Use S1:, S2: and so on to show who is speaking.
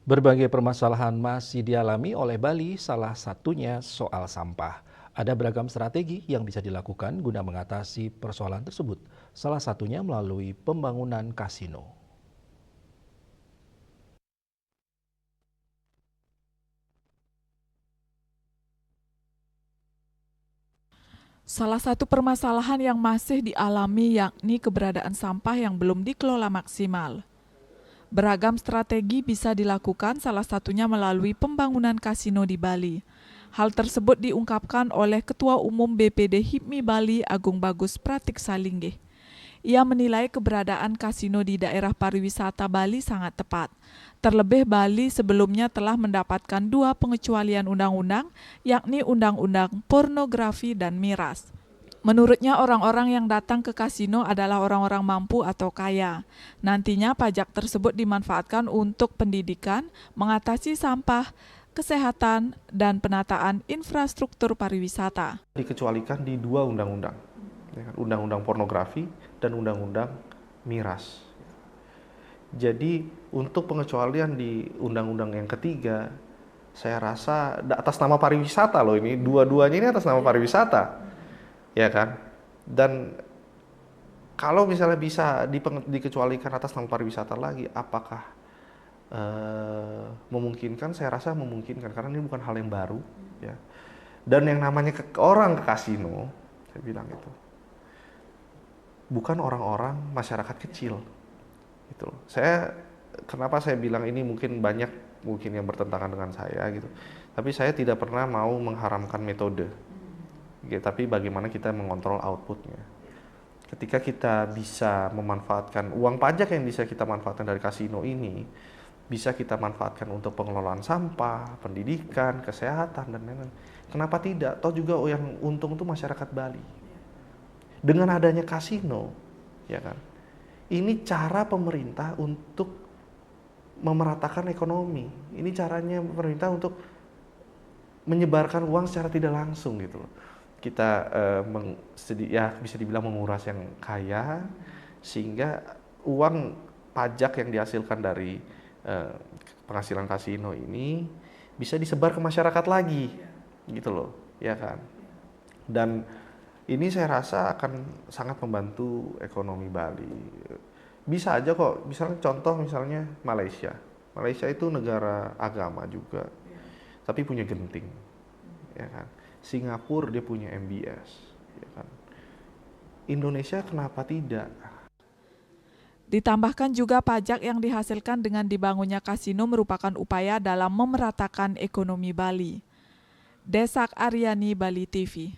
S1: Berbagai permasalahan masih dialami oleh Bali, salah satunya soal sampah. Ada beragam strategi yang bisa dilakukan guna mengatasi persoalan tersebut. Salah satunya melalui pembangunan kasino.
S2: Salah satu permasalahan yang masih dialami yakni keberadaan sampah yang belum dikelola maksimal. Beragam strategi bisa dilakukan, salah satunya melalui pembangunan kasino di Bali. Hal tersebut diungkapkan oleh Ketua Umum BPD HIPMI Bali Agung Bagus Pratik Salinggih. Ia menilai keberadaan kasino di daerah pariwisata Bali sangat tepat. Terlebih Bali sebelumnya telah mendapatkan 2 pengecualian undang-undang, yakni Undang-Undang Pornografi dan Miras. Menurutnya orang-orang yang datang ke kasino adalah orang-orang mampu atau kaya. Nantinya pajak tersebut dimanfaatkan untuk pendidikan, mengatasi sampah, kesehatan, dan penataan infrastruktur pariwisata.
S3: Dikecualikan di 2 undang-undang, ya kan? Undang-undang pornografi dan undang-undang miras. Jadi untuk pengecualian di undang-undang yang ketiga, saya rasa atas nama pariwisata loh ini, dua-duanya ini atas nama pariwisata, ya kan? Dan kalau misalnya bisa dikecualikan atas nama pariwisata lagi, apakah memungkinkan? Saya rasa memungkinkan karena ini bukan hal yang baru, ya. Dan yang namanya orang ke kasino, saya bilang itu bukan orang-orang masyarakat kecil. Gitu. Kenapa saya bilang ini mungkin banyak mungkin yang bertentangan dengan saya gitu. Tapi saya tidak pernah mau mengharamkan metode. Gitu, tapi bagaimana kita mengontrol outputnya. Ketika kita bisa memanfaatkan uang pajak yang bisa kita manfaatkan dari kasino ini, bisa kita manfaatkan untuk pengelolaan sampah, pendidikan, kesehatan, dan lain-lain. Kenapa tidak? Toh juga yang untung itu masyarakat Bali. Dengan adanya kasino, ya kan? Ini cara pemerintah untuk memeratakan ekonomi. Ini caranya pemerintah untuk menyebarkan uang secara tidak langsung gitu loh. Kita bisa dibilang menguras yang kaya, sehingga uang pajak yang dihasilkan dari penghasilan kasino ini bisa disebar ke masyarakat lagi, gitu loh, ya kan? Dan ini saya rasa akan sangat membantu ekonomi Bali. Bisa aja kok, misalnya contoh misalnya Malaysia. Malaysia itu negara agama juga, tapi punya genting, ya kan? Singapura dia punya MBS, ya kan? Indonesia kenapa tidak?
S2: Ditambahkan juga pajak yang dihasilkan dengan dibangunnya kasino merupakan upaya dalam memeratakan ekonomi Bali. Desak Aryani, Bali TV.